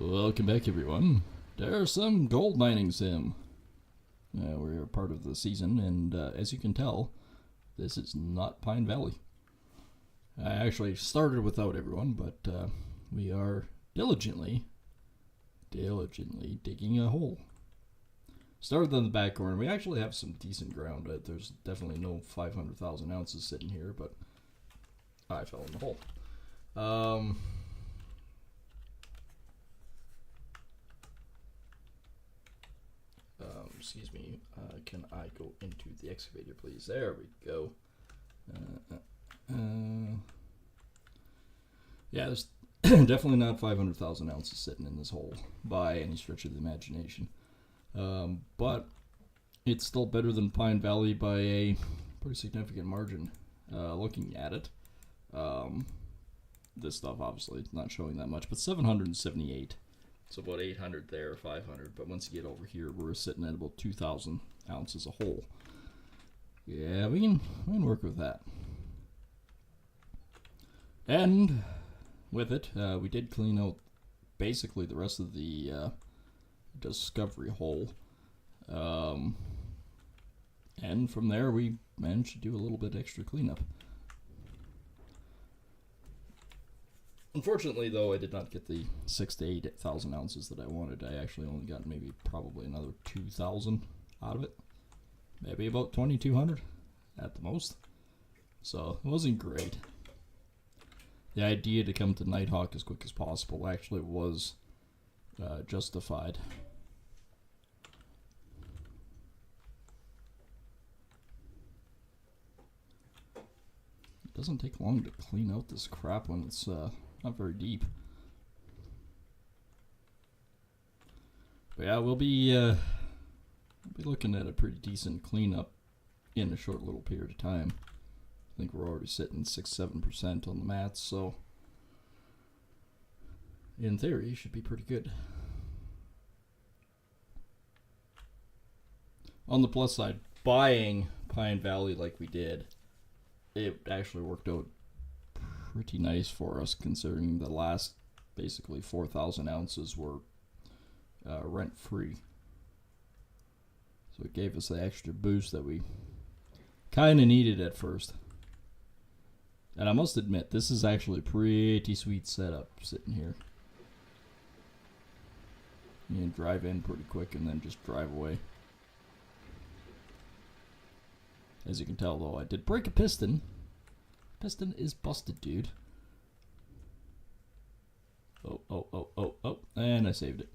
Welcome back, everyone. There's some gold mining sim. We're part of the season, and as you can tell, this is not Pine Valley. I actually started without everyone, but we are diligently digging a hole. Started in the back corner. We actually have some decent ground. There's definitely no 500,000 ounces sitting here, but I fell in the hole. Excuse me, can I go into the excavator, please? There we go. Yeah, there's definitely not 500,000 ounces sitting in this hole by any stretch of the imagination. But it's still better than Pine Valley by a pretty significant margin. Looking at it, this stuff obviously is not showing that much, but 778. So about 800 there, 500. But once you get over here, we're sitting at about 2,000 ounces a hole. Yeah, we can work with that. And with it, we did clean out basically the rest of the discovery hole. And from there, we managed to do a little bit extra cleanup. Unfortunately, though, I did not get the 6,000 to 8,000 ounces that I wanted. I actually only got probably another 2,000 out of it. Maybe about 2,200 at the most. So it wasn't great. The idea to come to Nighthawk as quick as possible actually was justified. It doesn't take long to clean out this crap when it's not very deep. But yeah, we'll be looking at a pretty decent cleanup in a short little period of time. I think we're already sitting 6-7% on the mats, so in theory, it should be pretty good. On the plus side, buying Pine Valley like we did, it actually worked out pretty nice for us, considering the last basically 4,000 ounces were rent free. So it gave us the extra boost that we kind of needed at first. And I must admit, this is actually a pretty sweet setup sitting here. You can drive in pretty quick and then just drive away. As you can tell, though, I did break a piston. Piston is busted, dude. Oh, and I saved it.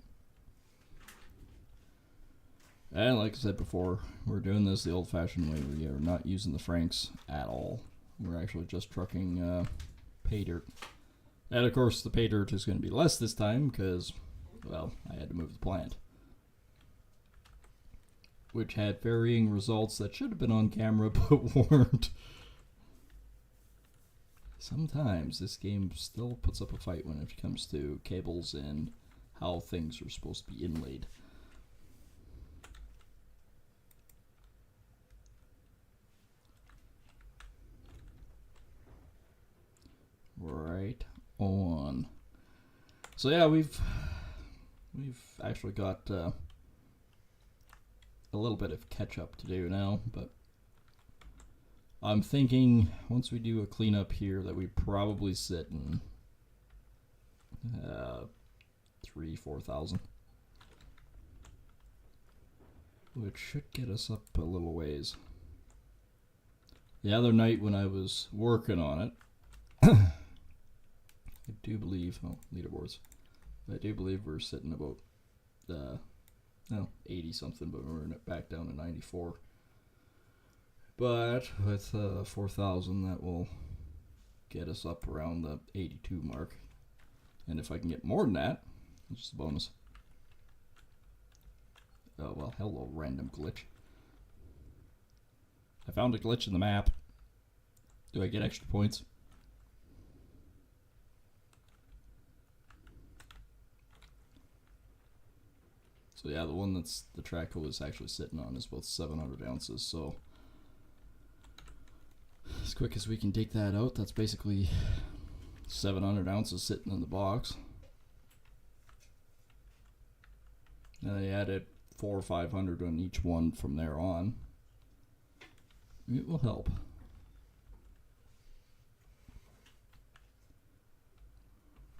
And like I said before, we're doing this the old-fashioned way. We are not using the Franks at all. We're actually just trucking pay dirt. And of course, the pay dirt is going to be less this time because, well, I had to move the plant. Which had varying results that should have been on camera but weren't. Sometimes this game still puts up a fight when it comes to cables and how things are supposed to be inlaid. Right on. So yeah, we've actually got a little bit of catch up to do now, but I'm thinking once we do a cleanup here that we probably sit in 3,000-4,000, which should get us up a little ways. The other night when I was working on it, I do believe, leaderboards, I do believe we're sitting about 80 something, but we're back down to 94. But with 4,000, that will get us up around the 82 mark. And if I can get more than that, it's just a bonus. Oh, well, hello, random glitch. I found a glitch in the map. Do I get extra points? So yeah, the one that's the track hole is actually sitting on is about 700 ounces, so as quick as we can dig that out, that's basically 700 ounces sitting in the box. And I added 400 or 500 on each one from there on. It will help.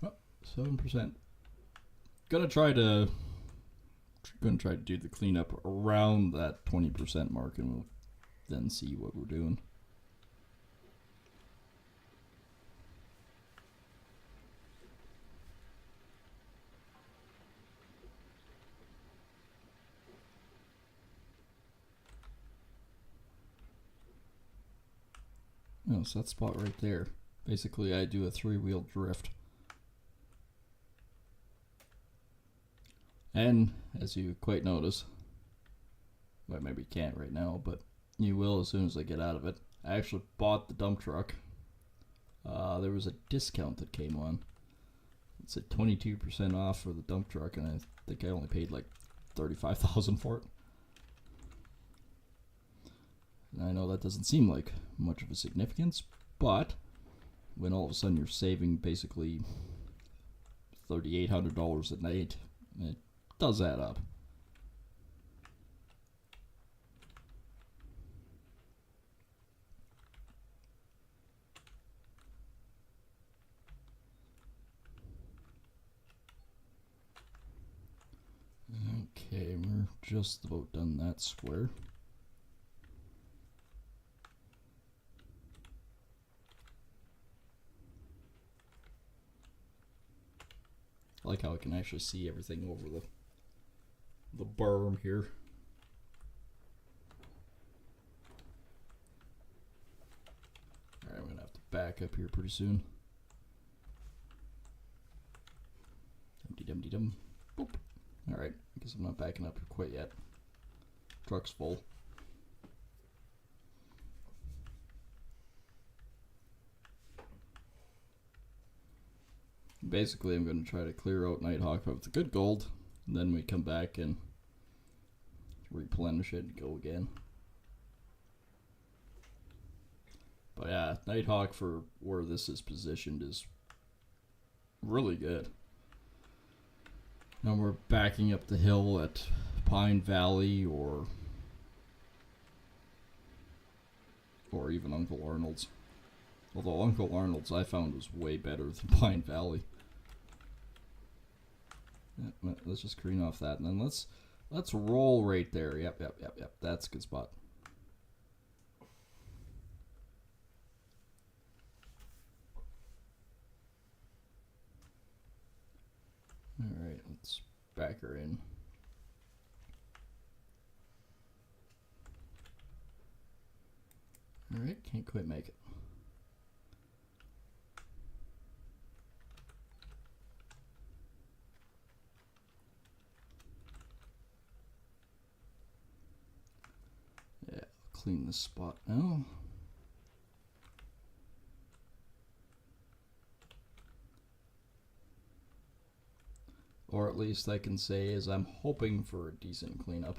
Oh, 7%. Gonna try to do the cleanup around that 20% mark, and we'll then see what we're doing. Oh, so that spot right there. Basically, I do a 3-wheel drift. And, as you quite notice, well, maybe you can't right now, but you will as soon as I get out of it. I actually bought the dump truck. There was a discount that came on. It said 22% off for the dump truck, and I think I only paid like $35,000 for it. I know that doesn't seem like much of a significance, but when all of a sudden you're saving basically $3,800 a night, it does add up. Okay, we're just about done that square. I like how I can actually see everything over the berm here. Alright, I'm gonna have to back up here pretty soon. Dum-de-dum-de-dum. Boop. Alright, I guess I'm not backing up quite yet. Truck's full. Basically, I'm going to try to clear out Nighthawk of the good gold, and then we come back and replenish it and go again. But yeah, Nighthawk for where this is positioned is really good. Now we're backing up the hill at Pine Valley or even Uncle Arnold's. Although Uncle Arnold's I found was way better than Pine Valley. Yeah, let's just green off that, and then let's roll right there. Yep. That's a good spot. All right, let's back her in. All right, can't quite make it. Yeah, clean this spot now. Or at least I can say is I'm hoping for a decent cleanup.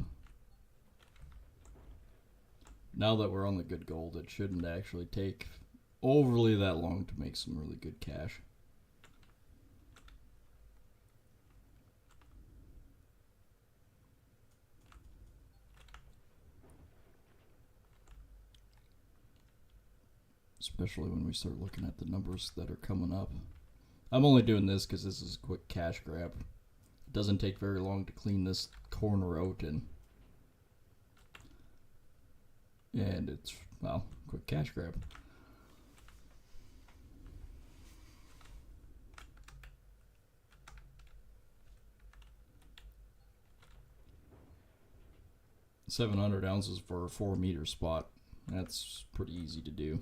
Now that we're on the good gold, it shouldn't actually take overly that long to make some really good cash. Especially when we start looking at the numbers that are coming up. I'm only doing this because this is a quick cash grab. It doesn't take very long to clean this corner out, and it's, well, quick cash grab. $700 ounces for a 4-meter spot. That's pretty easy to do.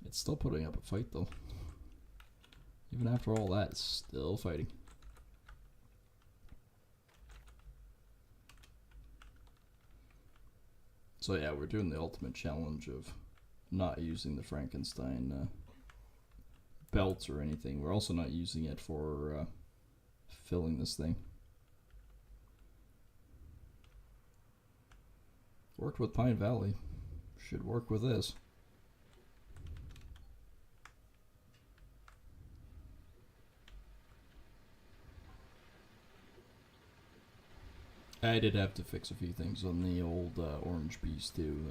It's still putting up a fight though. Even after all that, it's still fighting. So yeah, we're doing the ultimate challenge of not using the Frankenstein belts or anything. We're also not using it for filling this thing. Worked with Pine Valley. Should work with this. I did have to fix a few things on the old Orange Beast too.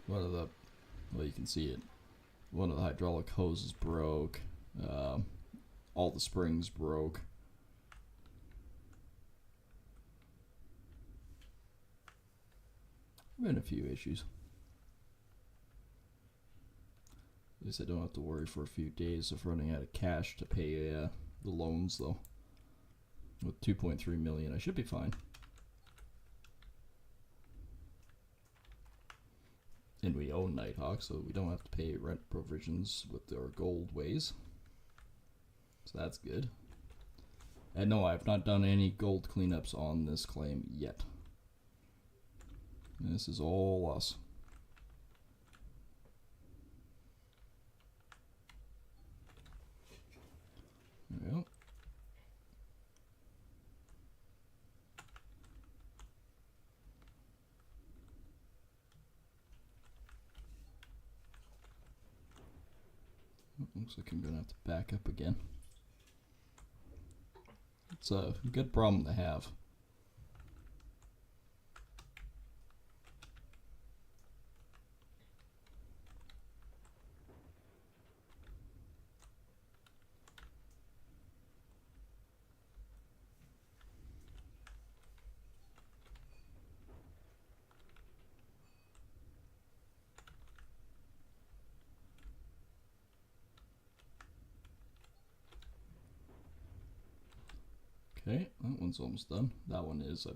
One of the, well, you can see it. One of the hydraulic hoses broke. All the springs broke. Been a few issues. At least I don't have to worry for a few days of running out of cash to pay the loans, though. With 2.3 million, I should be fine. And we own Nighthawk, so we don't have to pay rent provisions with our gold ways. So that's good. And no, I've not done any gold cleanups on this claim yet. This is all us. There we go. Looks like I'm gonna have to back up again. It's a good problem to have. Okay, that one's almost done. That one is, I'm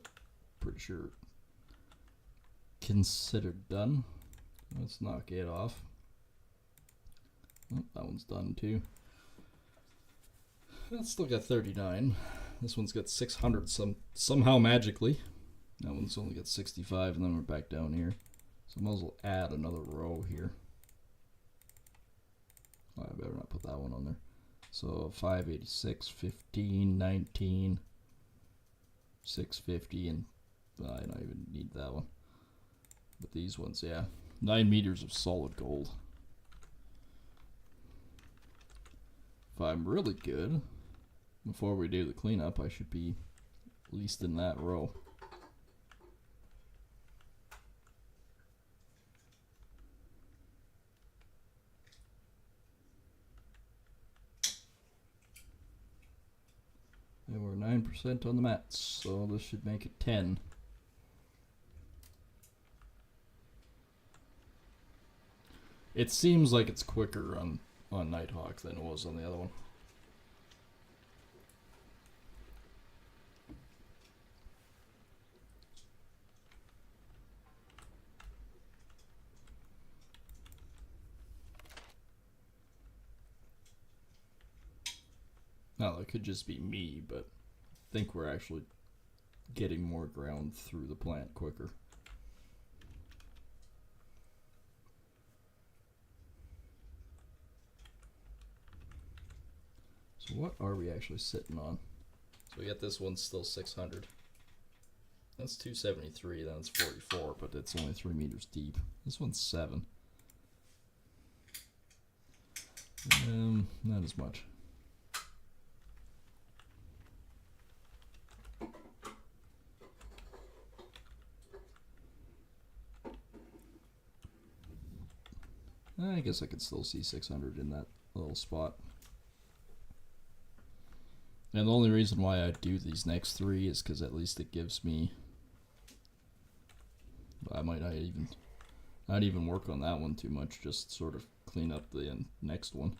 pretty sure, considered done. Let's knock it off. Oh, that one's done too. That's still got 39. This one's got 600 somehow magically. That one's only got 65, and then we're back down here. So I might as well add another row here. Oh, I better not put that one on there. So 586, 15, 19, 650, and I don't even need that one. But these ones, yeah. 9 meters of solid gold. If I'm really good, before we do the cleanup, I should be at least in that row. And we're 9% on the mats, so this should make it 10. It seems like it's quicker on Nighthawk than it was on the other one. Now, that could just be me, but I think we're actually getting more ground through the plant quicker. So what are we actually sitting on? So we got this one still 600. That's 273, that's 44, but it's only 3 meters deep. This one's 7. Not as much. I guess I could still see 600 in that little spot. And the only reason why I do these next 3 is because at least it gives me... I might not even work on that one too much, just sort of clean up the next one.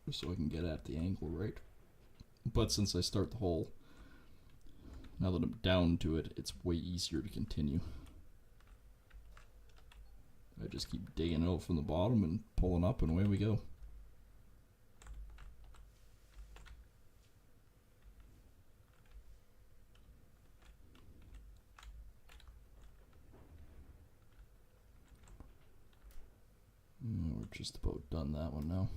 Just so I can get at the angle right. But since I start the hole, now that I'm down to it, it's way easier to continue. I just keep digging out from the bottom and pulling up, and away we go. We're just about done that one now.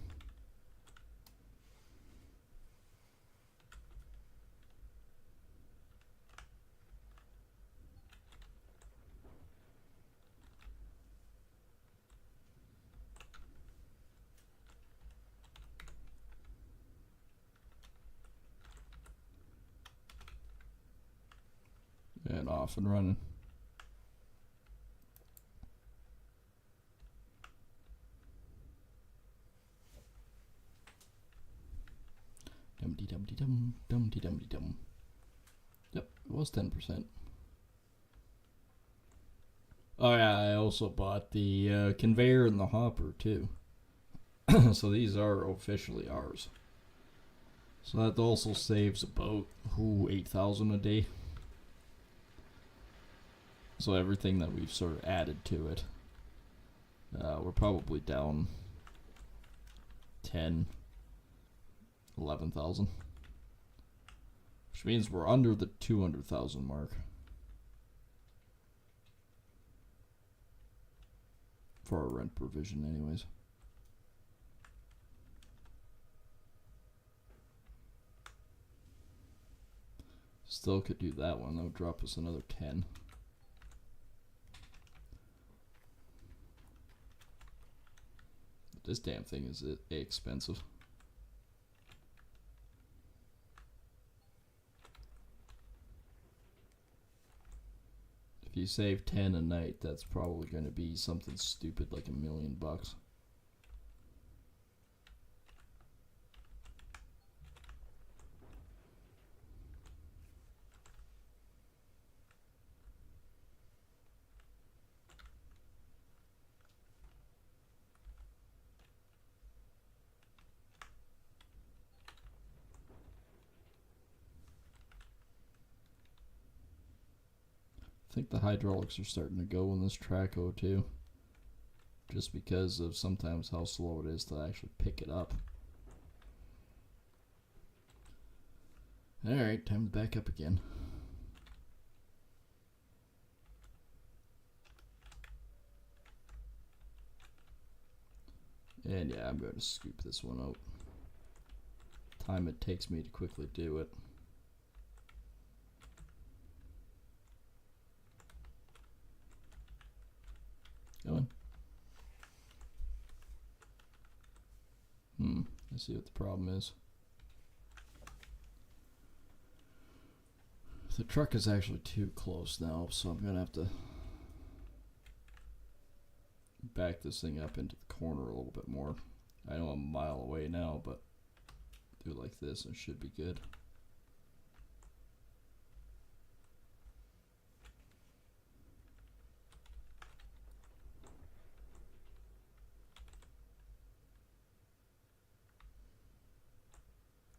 And off and running. Dum-de-dum-de-dum, dum-de-dum-de-dum. Yep, it was 10%. Oh yeah, I also bought the conveyor and the hopper too. So these are officially ours. So that also saves about 8,000 a day. So everything that we've sort of added to it, we're probably down 10, 11,000, which means we're under the 200,000 mark for our rent provision, anyways. Still could do that one. That would drop us another 10. This damn thing is expensive. If you save 10 a night, that's probably going to be something stupid like $1 million. I think the hydraulics are starting to go in this Traco too, just because of sometimes how slow it is to actually pick it up. Alright, time to back up again. And yeah, I'm going to scoop this one out. Time it takes me to quickly do it. Go on. I see what the problem is. The truck is actually too close now, so I'm going to have to back this thing up into the corner a little bit more. I know I'm a mile away now, but do it like this and it should be good.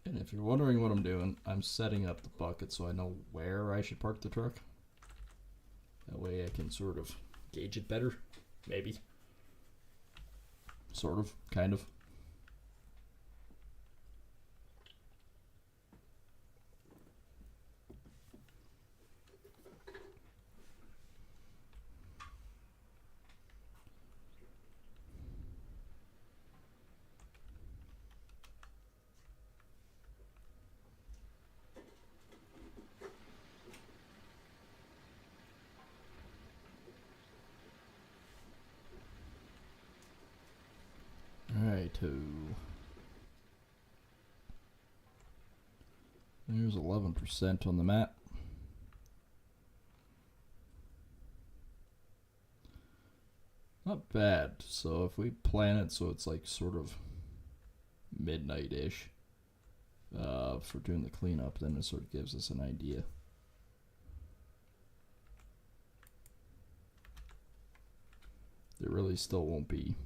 And if you're wondering what I'm doing, I'm setting up the bucket so I know where I should park the truck. That way I can sort of gauge it better, maybe. Sort of, kind of. There's 11% on the map. Not bad. So if we plan it so it's like sort of midnight-ish for doing the cleanup, then it sort of gives us an idea. There really still won't be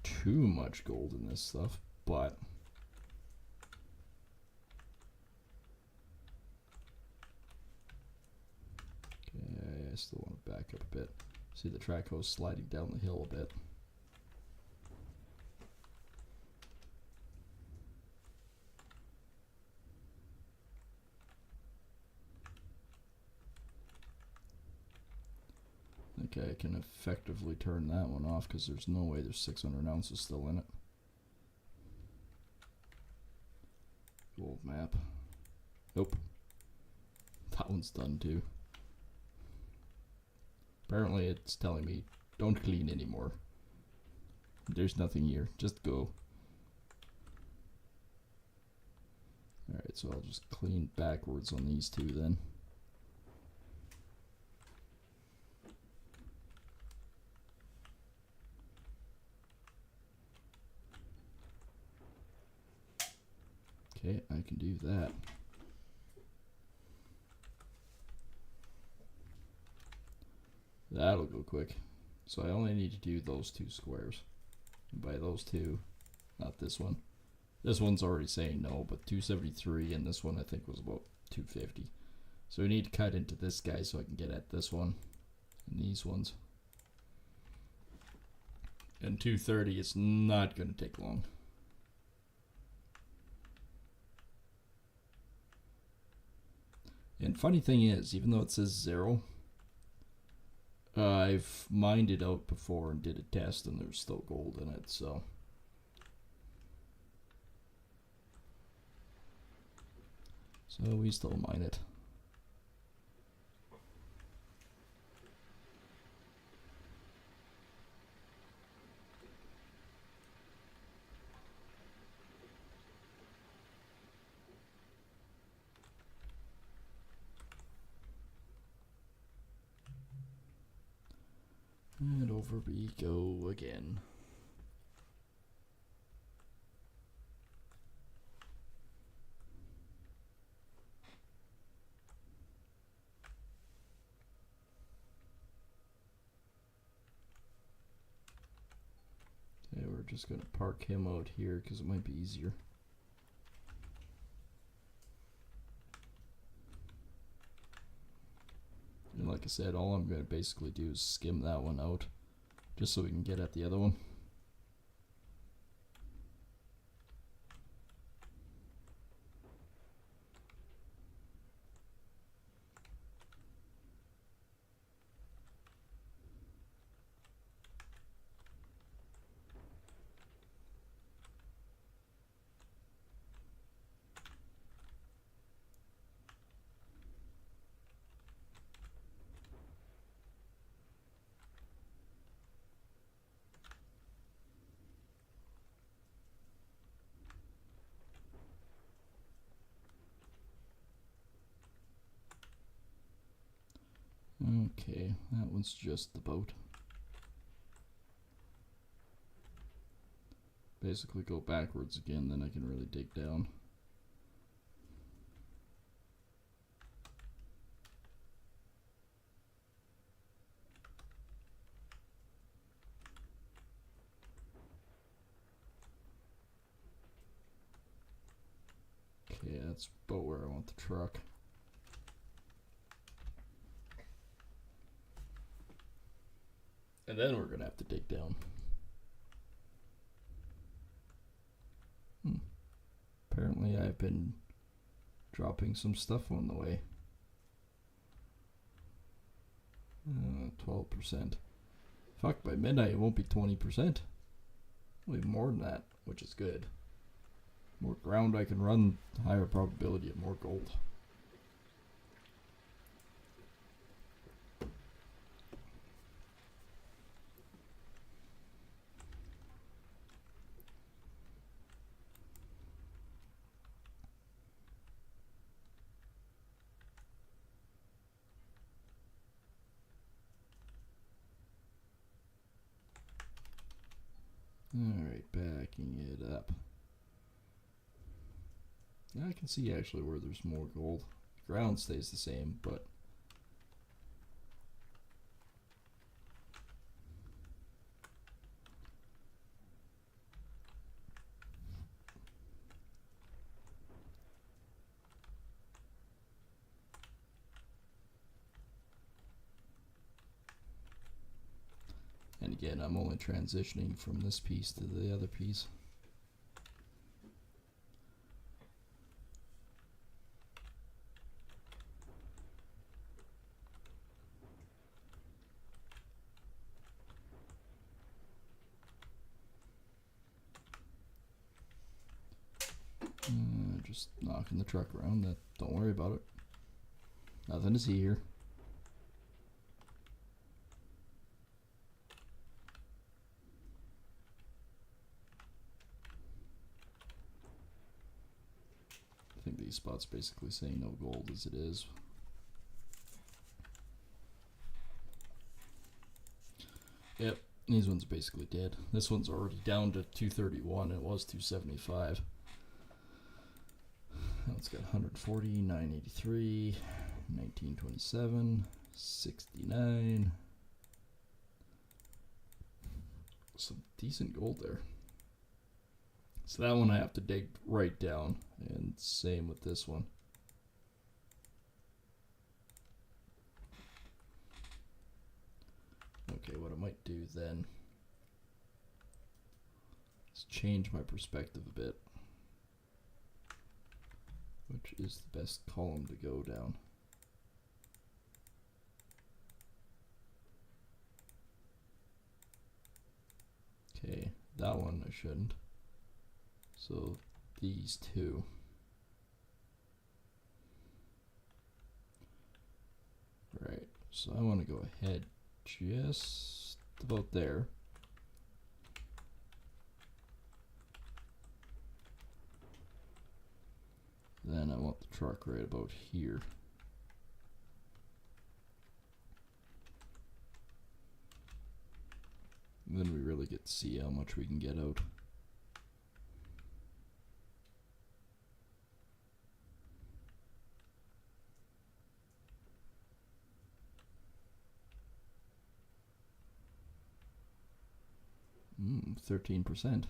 too much gold in this stuff, but okay, I still want to back up a bit. See the track hose sliding down the hill a bit. Okay, I can effectively turn that one off because there's no way there's 600 ounces still in it. Gold map. Nope. That one's done too. Apparently it's telling me don't clean anymore. There's nothing here. Just go. Alright, so I'll just clean backwards on these two then. I can do that. That'll go quick. So I only need to do those 2 squares. And by those 2, not this one. This one's already saying no, but 273, and this one I think was about 250. So we need to cut into this guy so I can get at this one and these ones. And 230 is not going to take long. And funny thing is, even though it says 0, I've mined it out before and did a test, and there's still gold in it, so. So we still mine it. And over we go again. Okay, we're just going to park him out here because it might be easier. And like I said, all I'm going to basically do is skim that one out just so we can get at the other one. Okay, that one's just the boat. Basically go backwards again, then I can really dig down. Okay, that's about where I want the truck. And then we're going to have to dig down. Apparently I've been dropping some stuff on the way. 12%. Fuck, by midnight it won't be 20%. It'll be more than that, which is good. More ground I can run, higher probability of more gold. Alright, backing it up. I can see actually where there's more gold. The ground stays the same, but and again, I'm only transitioning from this piece to the other piece. Just knocking the truck around. That, don't worry about it. Nothing to see here. I think these spots basically say no gold as it is. Yep, these ones are basically dead. This one's already down to 231. It was 275. It's got 140, 983, 1927, 69. Some decent gold there. So that one I have to dig right down, and same with this one. Okay, what I might do then is change my perspective a bit. Which is the best column to go down? Okay, that one I shouldn't. So these two. Right, so I want to go ahead just about there. Then I want the truck right about here. And then we really get to see how much we can get out. 13%.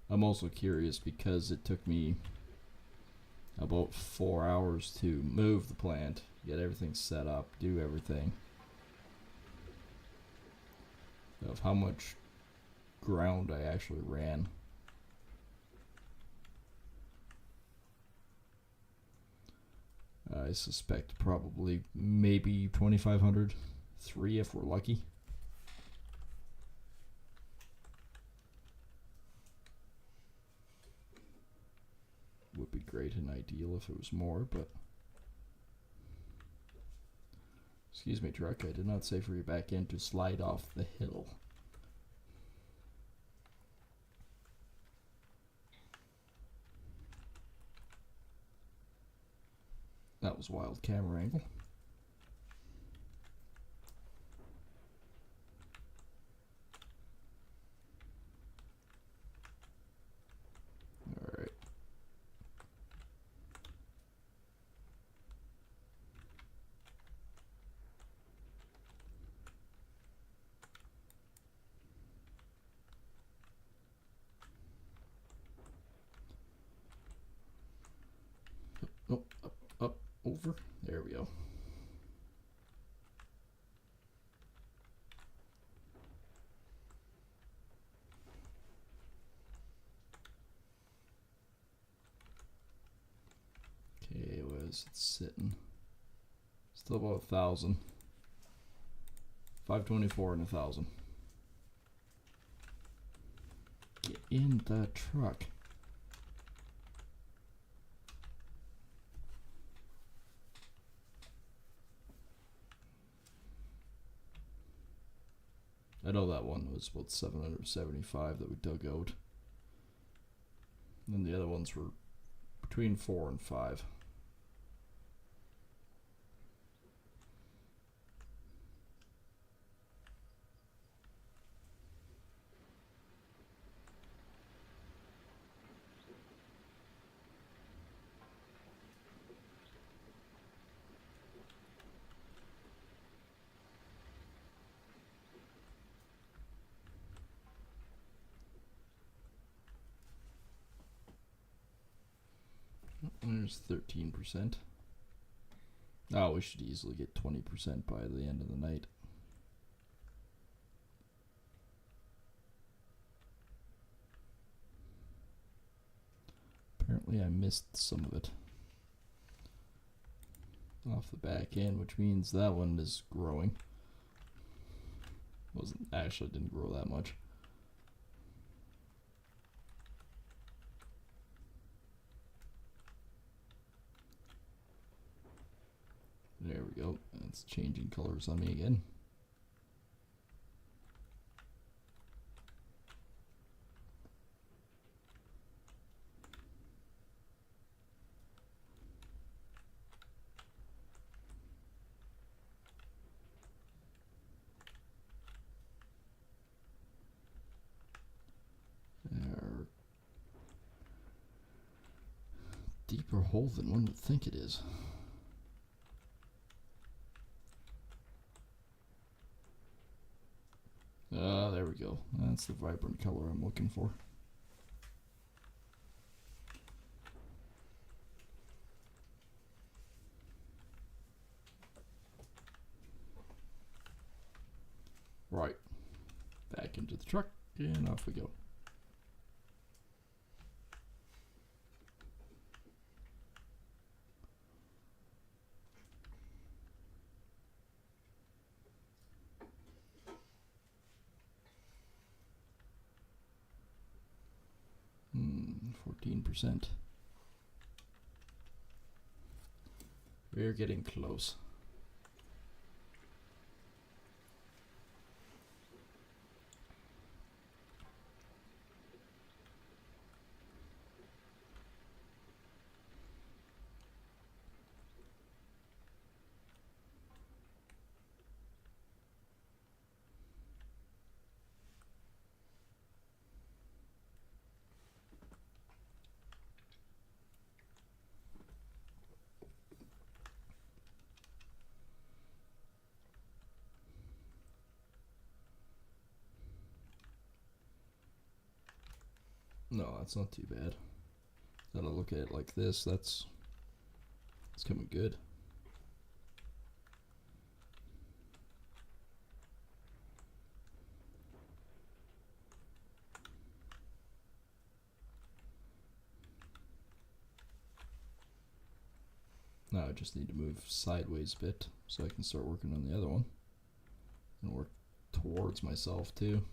I'm also curious because it took me about 4 hours to move the plant, get everything set up, do everything, of how much ground I actually ran. I suspect probably maybe 2,500, 3 if we're lucky. Would be great and ideal if it was more, but excuse me, truck, I did not say for your back end to slide off the hill. That was wild camera angle. Alright. Oh, up, over. There we go. Okay, where is it sitting? Still about 1,000. 524 and 1,000. Get in the truck. I know that one was about 775 that we dug out. And then the other ones were between 4 and 5. There's 13%. Oh, we should easily get 20% by the end of the night. Apparently I missed some of it off the back end, which means that one is growing. Didn't grow that much. There we go. It's changing colors on me again. deeper hole than one would think it is. There we go. That's the vibrant color I'm looking for. Right. Back into the truck, and off we go. Hmm, 14%. We're getting close. No, that's not too bad. Gotta look at it like this. It's coming good. Now I just need to move sideways a bit so I can start working on the other one and work towards myself too.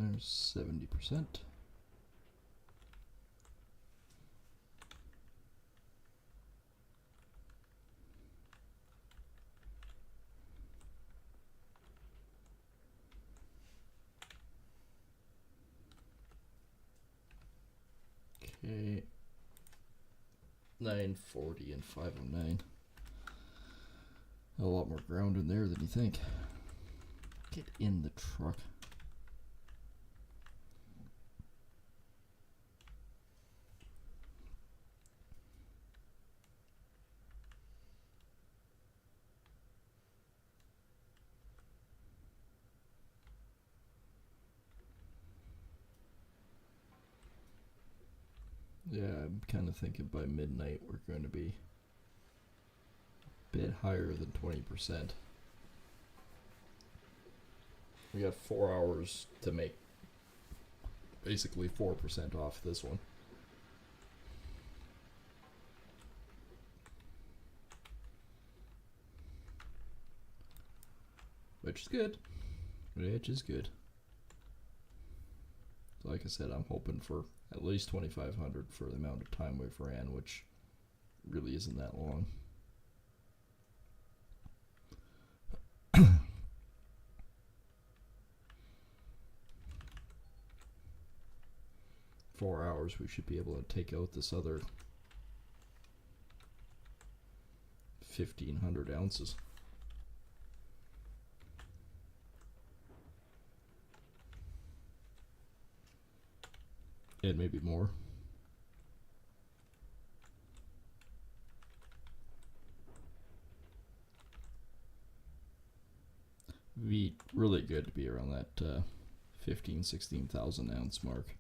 There's 70%. Okay. 940 and 509. A lot more ground in there than you think. Get in the truck. Yeah, I'm kind of thinking by midnight we're going to be a bit higher than 20%. We got 4 hours to make basically 4% off this one. Which is good. Which is good. So like I said, I'm hoping for at least 2,500 for the amount of time we've ran, which really isn't that long. Four hours, we should be able to take out this other 1,500 ounces. And maybe more. It'd be really good to be around that 15,000, 16,000 ounce mark.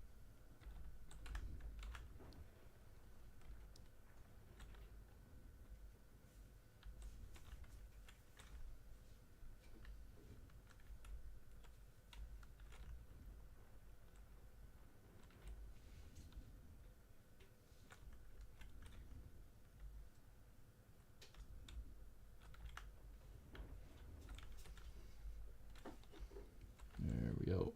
There we go.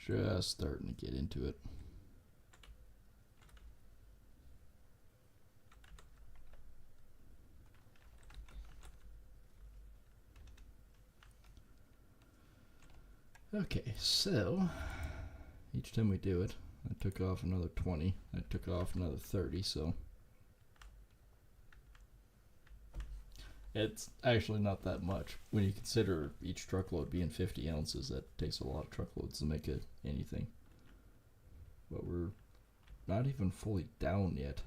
just starting to get into it. Okay, so each time we do it, I took off another 20. I took off another 30, so it's actually not that much. When you consider each truckload being 50 ounces, that takes a lot of truckloads to make anything. But we're not even fully down yet.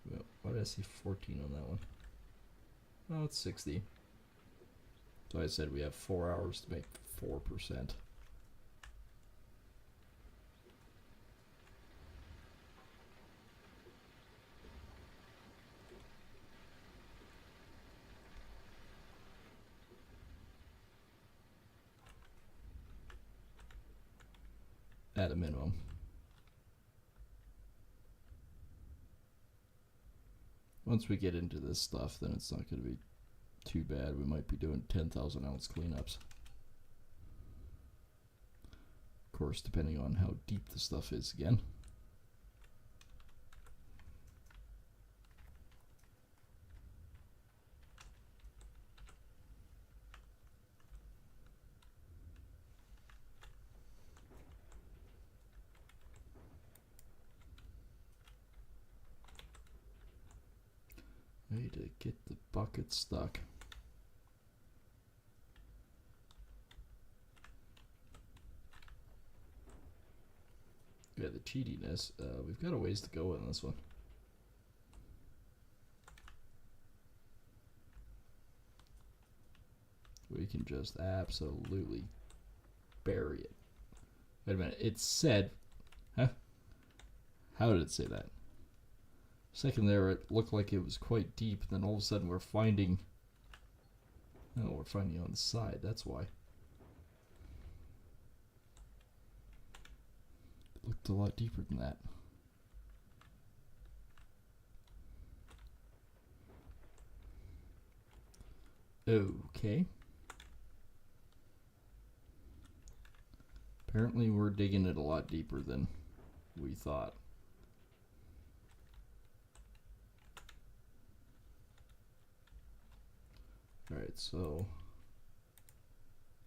Well, why did I see 14 on that one? Oh, it's 60. So I said we have 4 hours to make 4%. At a minimum. Once we get into this stuff, then it's not going to be too bad. We might be doing 10,000 ounce cleanups. Of course, depending on how deep the stuff is again. Way to get the bucket stuck. Yeah, the cheatiness. We've got a ways to go in this one. We can just absolutely bury it. Wait a minute. It said... Huh? How did it say that? Second there, it looked like it was quite deep. Then all of a sudden we're finding... Oh, we're finding on the side. That's why. It looked a lot deeper than that. Okay. Apparently we're digging it a lot deeper than we thought. Alright, so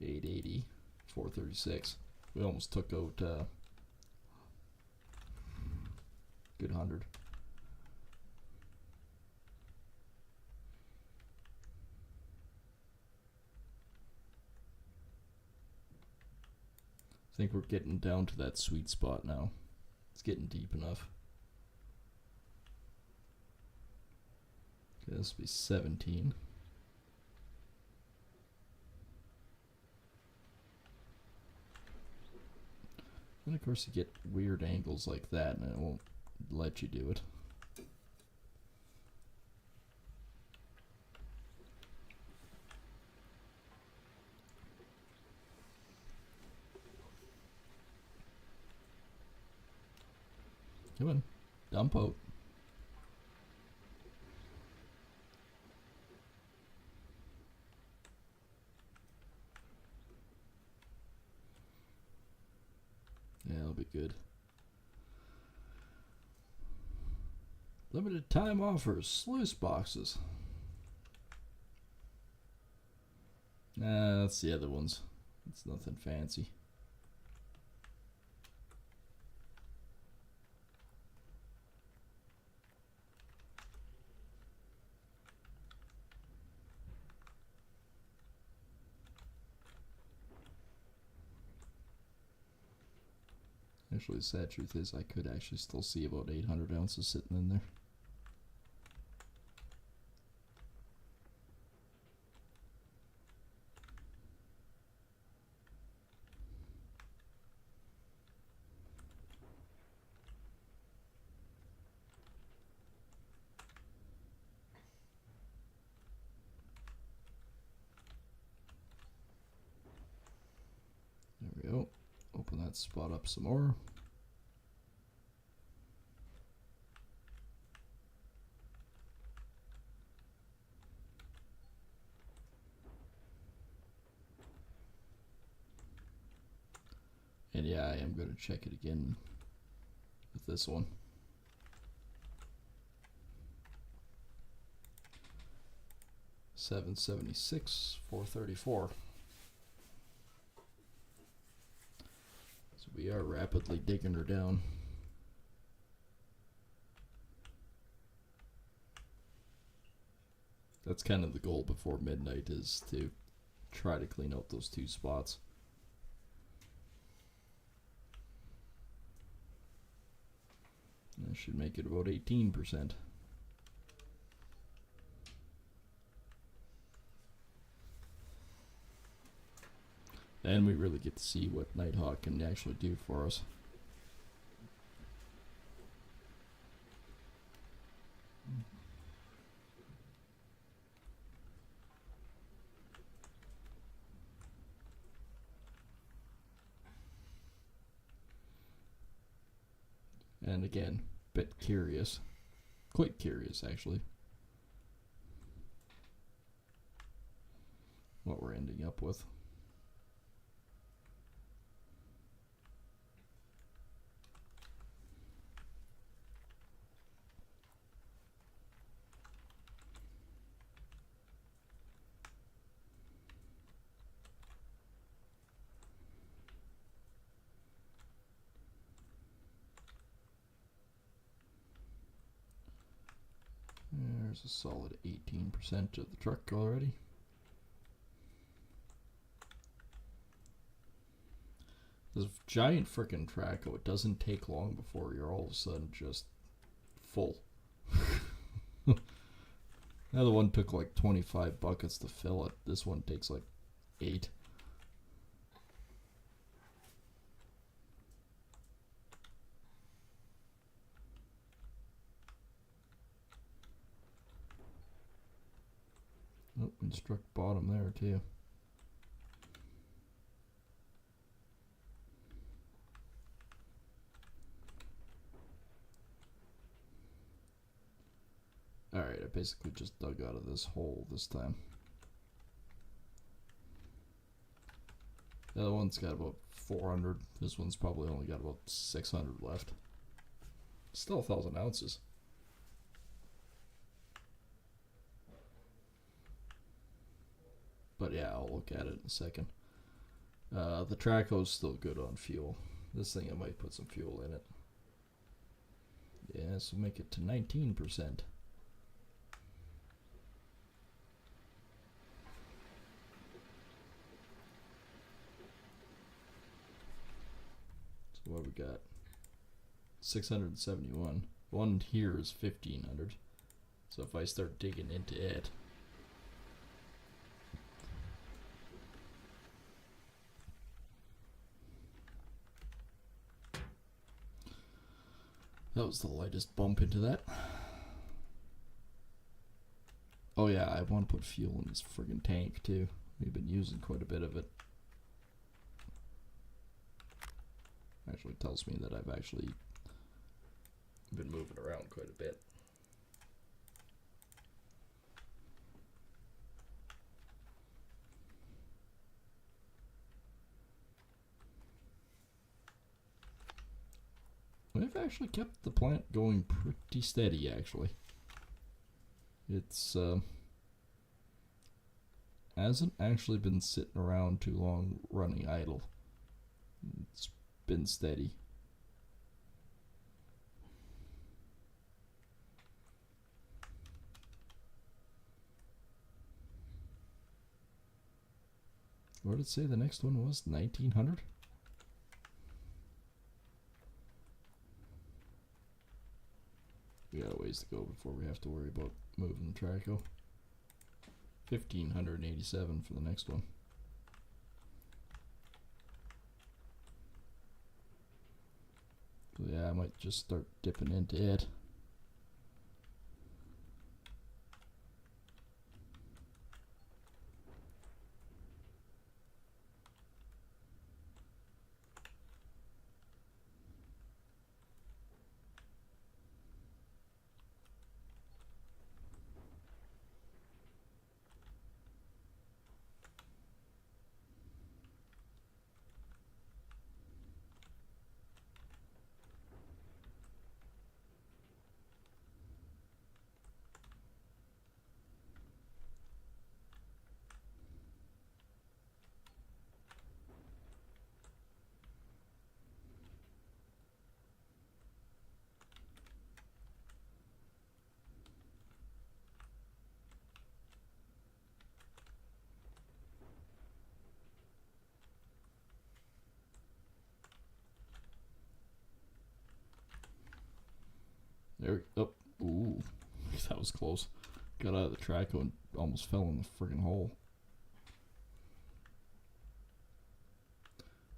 880, 436. We almost took out good 100. I think we're getting down to that sweet spot now. It's getting deep enough. Okay, this will be 17. And of course you get weird angles like that and it won't let you do it. Come on, dump out. Yeah, that'll be good. Limited time offers, sluice boxes. Nah, that's the other ones. It's nothing fancy. Actually, the sad truth is I could actually still see about 800 ounces sitting in there. There we go. Open that spot up some more. yeah, I am going to check it again with this one. $776, $434. So we are rapidly digging her down. That's kind of the goal before midnight, is to try to clean out those two spots. That should make it about 18%. Then we really get to see what Nighthawk can actually do for us. And again, bit curious. Quite curious, actually. What we're ending up with. There's a solid 18% of the truck already. This giant frickin' Traco, it doesn't take long before you're all of a sudden just full. The other one took like 25 buckets to fill it. This one takes like 8. Oh, we struck bottom there too. Alright, I basically just dug out of this hole this time. The other one's got about 400. This one's probably only got about 600 left. Still 1,000 ounces. But yeah, I'll look at it in a second. The Traco's still good on fuel. This thing, I might put some fuel in it. Yeah, so make it to 19%. So what we got? 671. One here is 1,500. So if I start digging into it, that was the lightest bump into that. Oh yeah, I want to put fuel in this friggin' tank too. We've been using quite a bit of it. Actually tells me that I've actually been moving around quite a bit. We've actually kept the plant going pretty steady, actually. It's hasn't actually been sitting around too long running idle. It's been steady. What did it say the next one was? 1,900? We got a ways to go before we have to worry about moving the Traco. 1,587 for the next one. So yeah, I might just start dipping into it. There. Oh, ooh, that was close. Got out of the track and almost fell in the friggin' hole.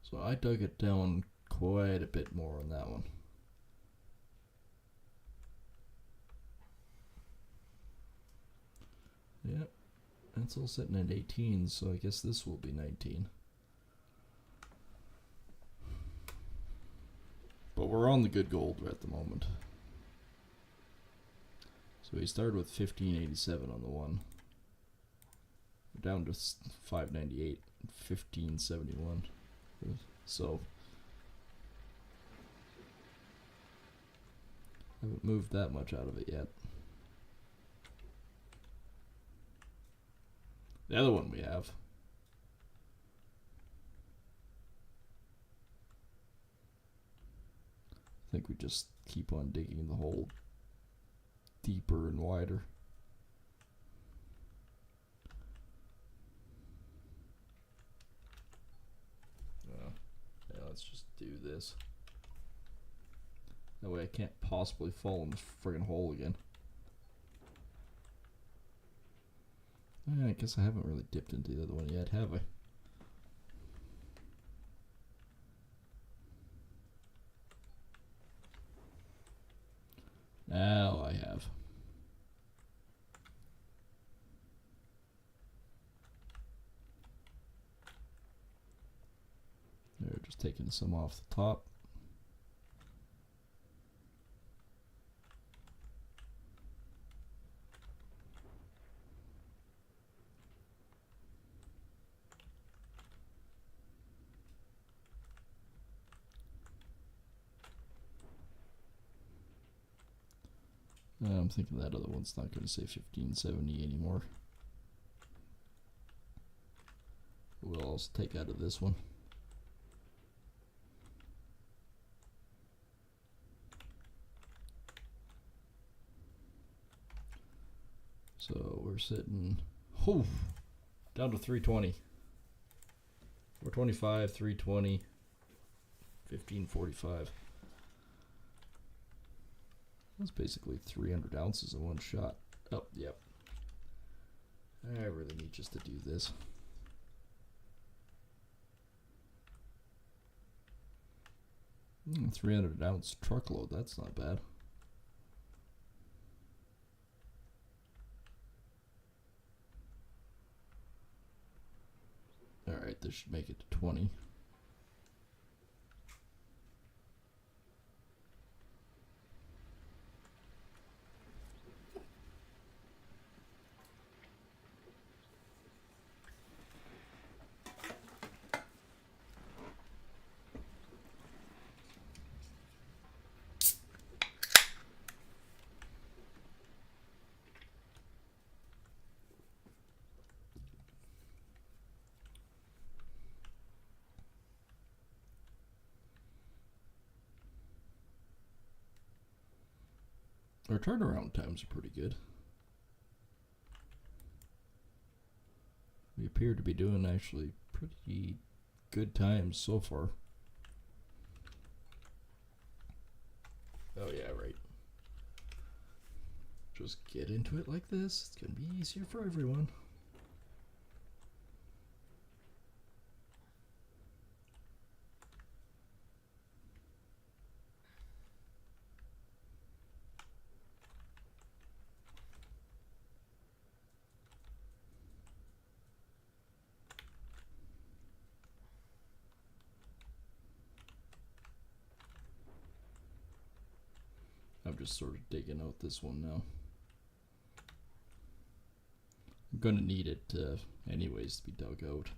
So I dug it down quite a bit more on that one. Yep, that's all sitting at 18, so I guess this will be 19. But we're on the good gold at the moment. So we started with 1587 on the one. We're down to 598, 1571. So haven't moved that much out of it yet. The other one we have. I think we just keep on digging the hole deeper and wider. Yeah, let's just do this. That way I can't possibly fall in the friggin' hole again. I guess I haven't really dipped into the other one yet, have I? Now I have. They're just taking some off the top. I'm thinking that other one's not going to say 1570 anymore. We'll also take out of this one. So we're sitting down to 320. 425, 320, 1545. That's basically 300 ounces in one shot. Oh, yep. I really need just to do this. 300 ounce truckload, that's not bad. Alright, this should make it to 20. Our turnaround times are pretty good. We appear to be doing actually pretty good times so far. Oh yeah, right. Just get into it like this. It's gonna be easier for everyone. I'm just sort of digging out this one now. I'm going to need it anyways to be dug out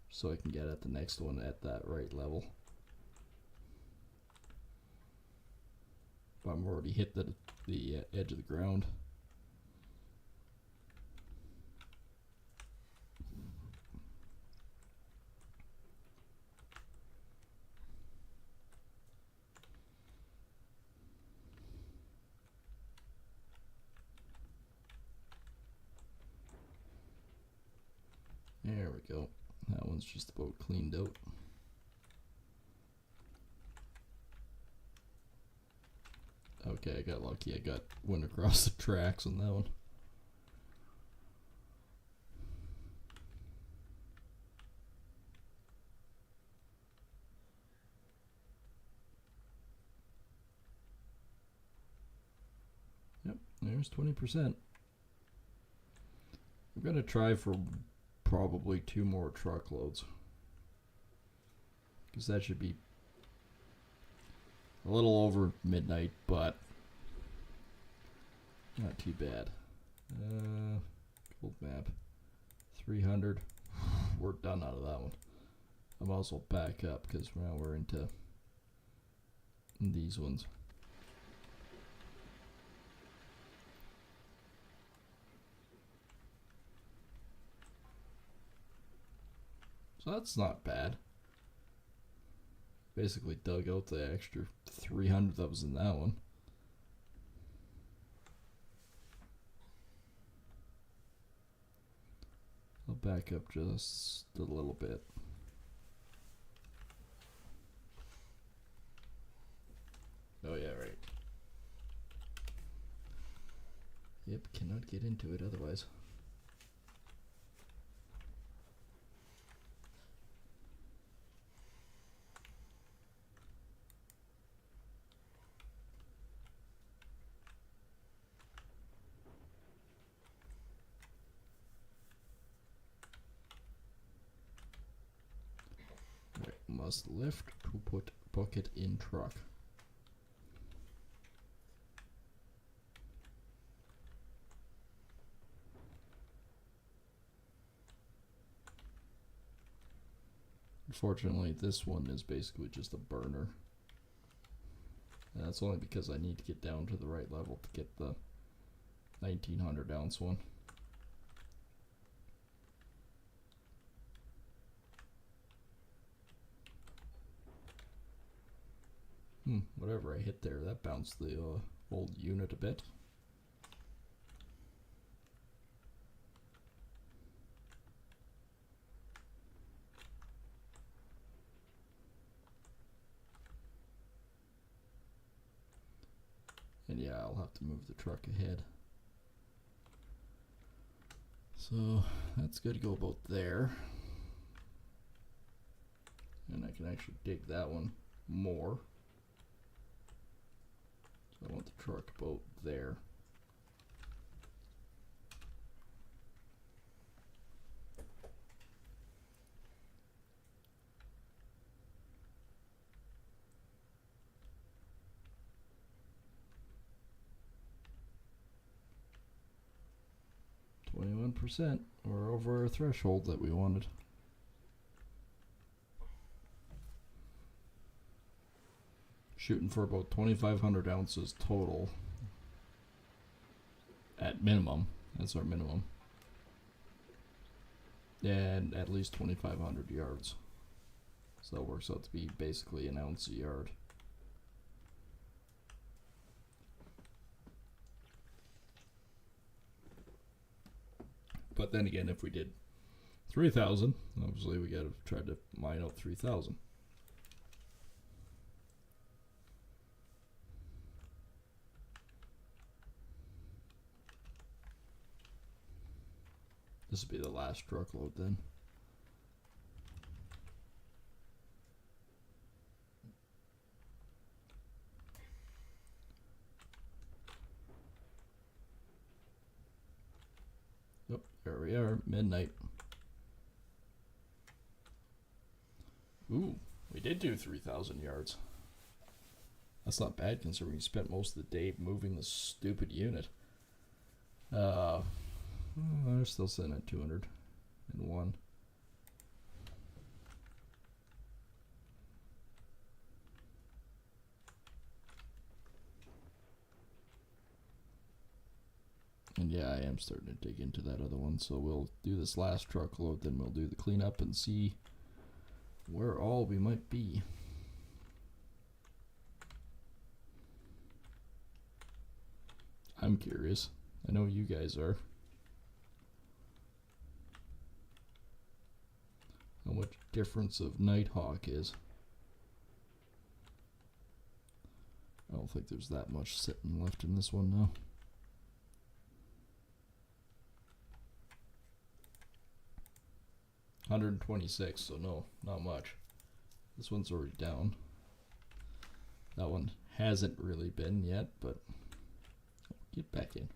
so I can get at the next one at that right level. But I'm already hit the edge of the ground. There we go. That one's just about cleaned out. Okay, I got lucky. I went across the tracks on that one. Yep, there's 20%. I'm gonna try for probably 2 more truckloads, because that should be a little over midnight, but not too bad. Gold map, 300. We're done out of that one. I'm also back up because now we're into these ones. So that's not bad. Basically dug out the extra 300 that was in that one. I'll back up just a little bit. Oh yeah, right. Yep, cannot get into it otherwise. Right, must lift to put bucket in truck. Unfortunately, this one is basically just a burner. And that's only because I need to get down to the right level to get the 1900 ounce one. Whatever I hit there, that bounced the old unit a bit. And yeah, I'll have to move the truck ahead. So that's good to go about there. And I can actually dig that one more. So I want the truck about there. %. We're over our threshold that we wanted. Shooting for about 2,500 ounces total. At minimum. That's our minimum. And at least 2,500 yards. So that works out to be basically an ounce a yard. But then again, if we did 3,000, obviously we got to try to mine out 3,000. This will be the last truckload then. Yep, there we are, midnight. Ooh, we did do 3,000 yards. That's not bad considering we spent most of the day moving the stupid unit. They're still sitting at 201. And yeah, I am starting to dig into that other one, so we'll do this last truckload, then we'll do the cleanup and see where all we might be. I'm curious. I know you guys are. How much difference of Nighthawk is. don't think there's that much sitting left in this one now. $126, so no, not much. This one's already down. That one hasn't really been yet, but get back in.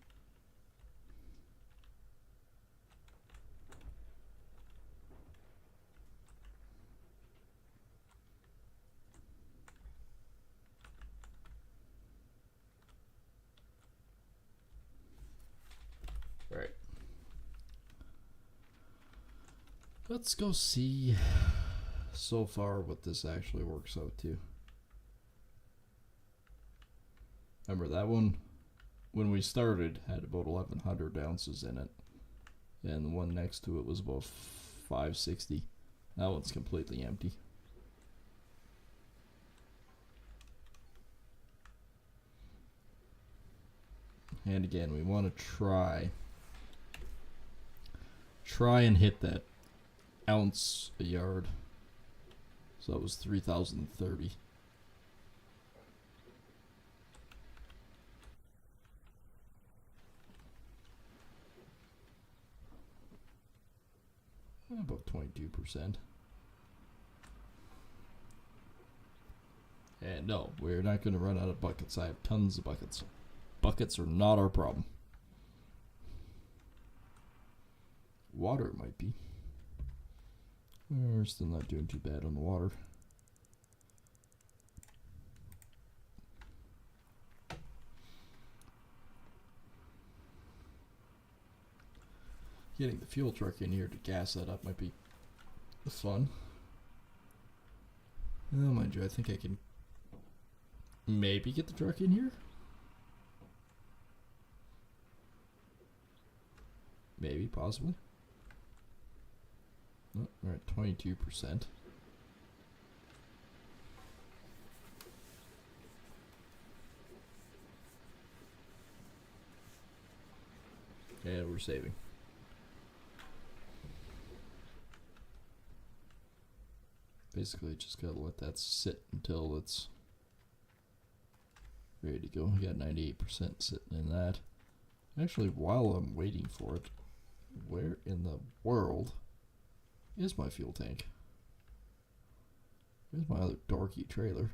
All right. Let's go see so far what this actually works out to. Remember that one, when we started, had about 1,100 ounces in it, and the one next to it was about 560. That one's completely empty. And again, we want to try and hit that ounce a yard. So that was 3,030. About 22%. And no, we're not going to run out of buckets. I have tons of buckets. Buckets are not our problem. Water might be. We're still not doing too bad on the water. Getting the fuel truck in here to gas that up might be fun. Oh, mind you, I think I can maybe get the truck in here. Maybe, possibly. Oh, we're at 22%. And we're saving. Basically, just gotta let that sit until it's ready to go. We got 98% sitting in that. Actually, while I'm waiting for it, where in the world is my fuel tank? Where's my other dorky trailer?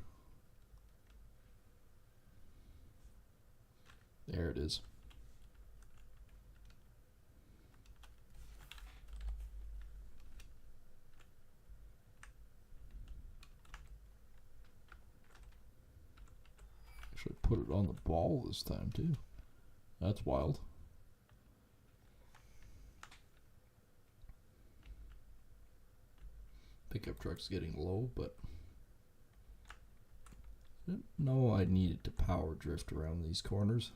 There it is. Actually put it on the ball this time too. That's wild. Pickup truck's getting low, but I didn't know I needed to power drift around these corners.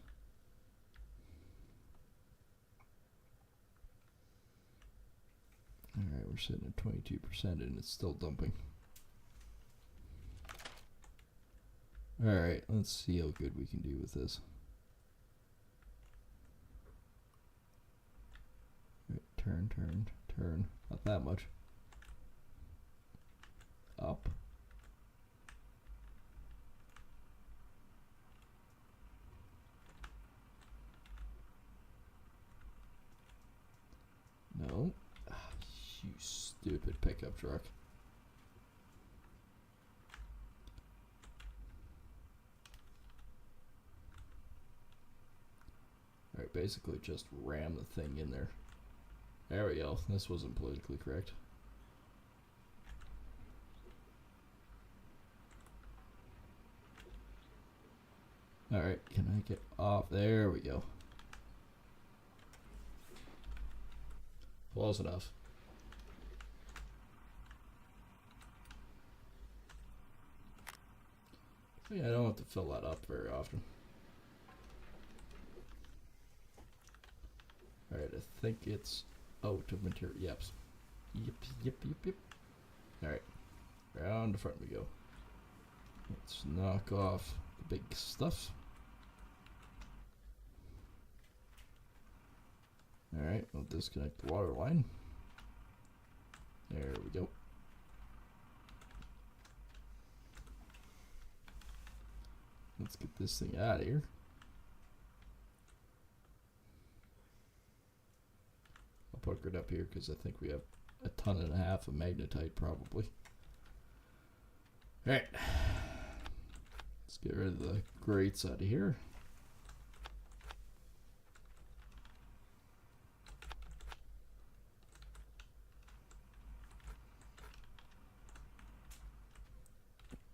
Alright, we're sitting at 22% and it's still dumping. Alright, let's see how good we can do with this. Right, turn, turn, turn. Not that much. Up. No. Ah, you stupid pickup truck. Alright, basically just ram the thing in there. There we go. This wasn't politically correct. Alright, can I get off? There we go. Close enough. Yeah, I don't have to fill that up very often. Alright, I think it's out of material. Yep. Yep. Alright. Round the front we go. Let's knock off the big stuff. Alright, we'll disconnect the water line. There we go. let's get this thing out of here. I'll put it up here because I think we have a ton and a half of magnetite probably. Alright. Let's get rid of the grates out of here.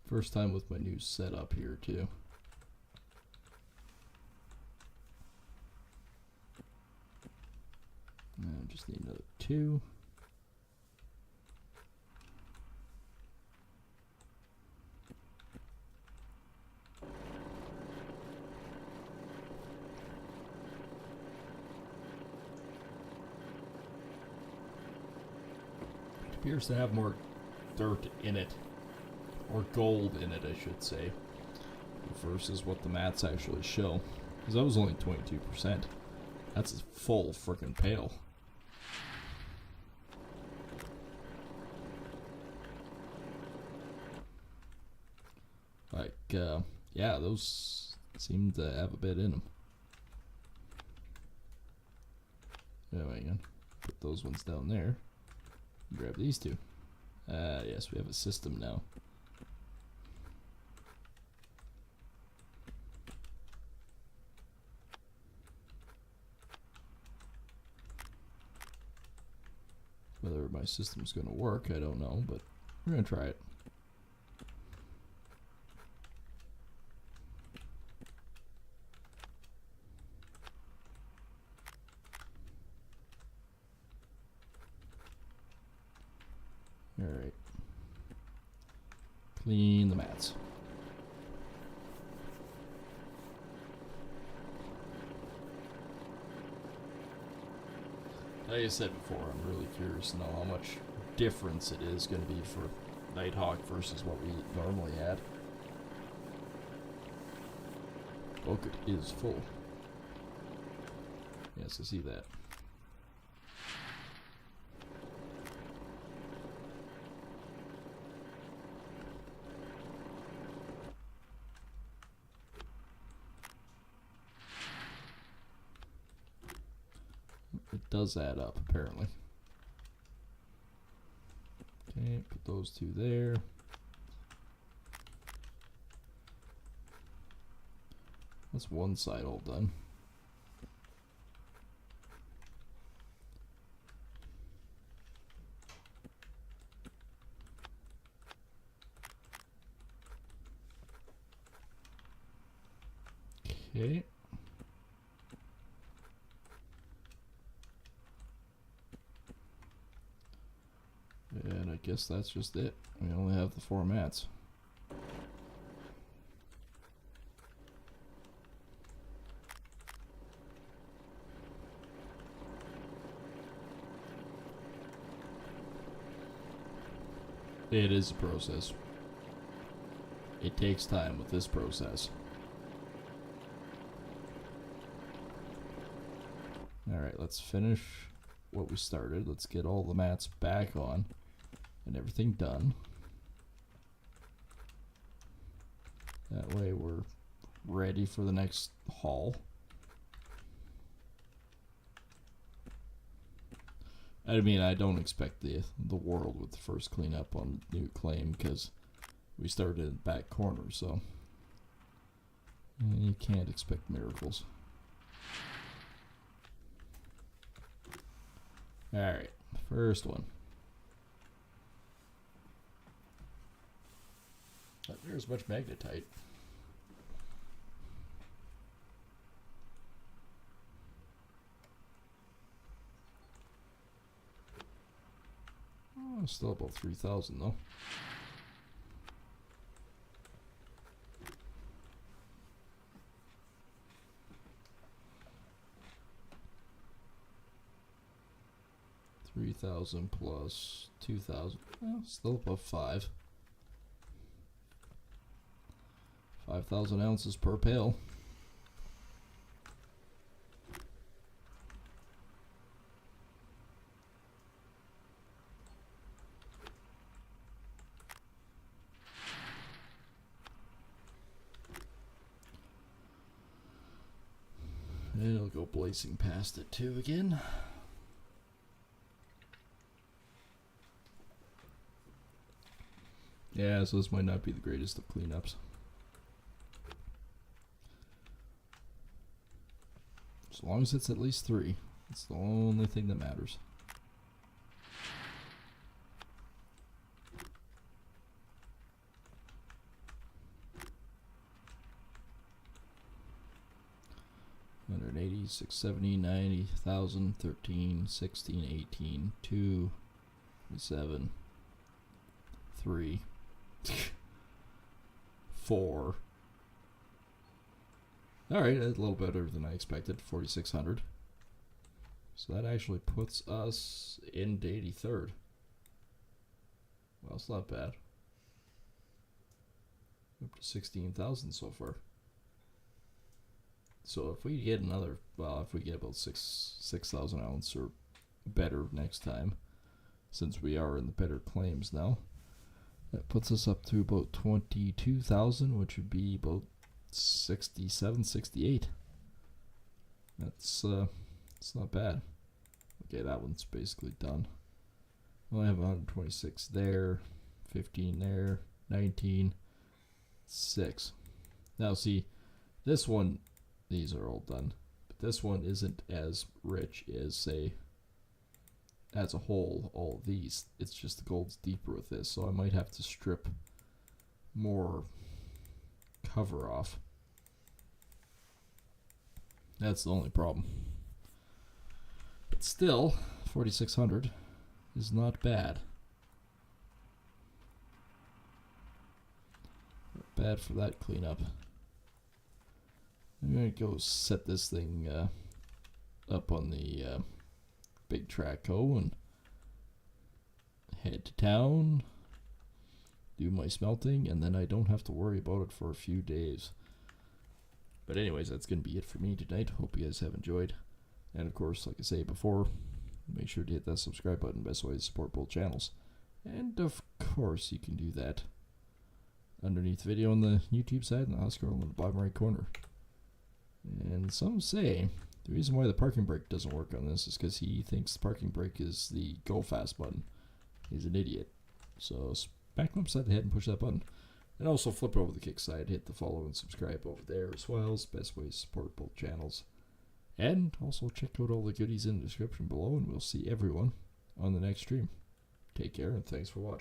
First time with my new setup here too. And just need another 2. It appears to have more dirt in it. Or gold in it, I should say, versus what the mats actually show. Because that was only 22%. That's a full frickin' pail. Like, yeah, those seem to have a bit in them. Anyway, again, put those ones down there. Grab these 2. Yes, we have a system now. Whether my system's going to work, I don't know, but we're going to try it. Alright. Clean the mats. Like I said before, I'm really curious to know how much difference it is going to be for Nighthawk versus what we normally had. Bucket is full. Yes, I see that. It does add up, apparently. Okay, put those 2 there. That's one side all done. Okay. And I guess that's just it. We only have the 4 mats. It is a process. It takes time with this process. Alright, let's finish what we started. Let's get all the mats back on and everything done. That way we're ready for the next haul. I mean, I don't expect the world with the first cleanup on new claim because we started in the back corner, so you can't expect miracles. Alright, first one. Not near as much magnetite. Oh, still about 3,000 though. $3,000 plus 2,000. Well, still above 5. 5,000 ounces per pail. And it'll go blazing past it too again. Yeah, so this might not be the greatest of cleanups. As long as it's at least 3. It's the only thing that matters. $180, $670, $90, $1,000, $13, $16, $18, $2, $7, $3, $4. Alright, a little better than I expected, $4,600. So that actually puts us into 83rd. Well, it's not bad. Up to 16,000 so far. So if we get another, well, if we get about 6,000 ounce or better next time, since we are in the better claims now, that puts us up to about 22,000, which would be about 67, 68. That's it's not bad. Okay, that one's basically done. Well, I have 126 there, 15 there, 19, 6. Now see, this one, these are all done, but this one isn't as rich as, say, as a whole, all of these. It's just the gold's deeper with this, so I might have to strip more cover off. That's the only problem. But still, 4,600 is not bad. Not bad for that cleanup. I'm going to go set this thing up on the big track and head to town, do my smelting, and then I don't have to worry about it for a few days. But anyways, that's going to be it for me tonight. Hope you guys have enjoyed. And of course, like I say before, make sure to hit that subscribe button. Best way to support both channels. And of course, you can do that underneath the video on the YouTube side, and I'll scroll in the bottom right corner. And some say the reason why the parking brake doesn't work on this is because he thinks the parking brake is the go fast button. He's an idiot. So smack him upside the head and push that button. And also flip over the kick side, hit the follow and subscribe over there as well. It's the best way to support both channels. And also check out all the goodies in the description below, and we'll see everyone on the next stream. Take care, and thanks for watching.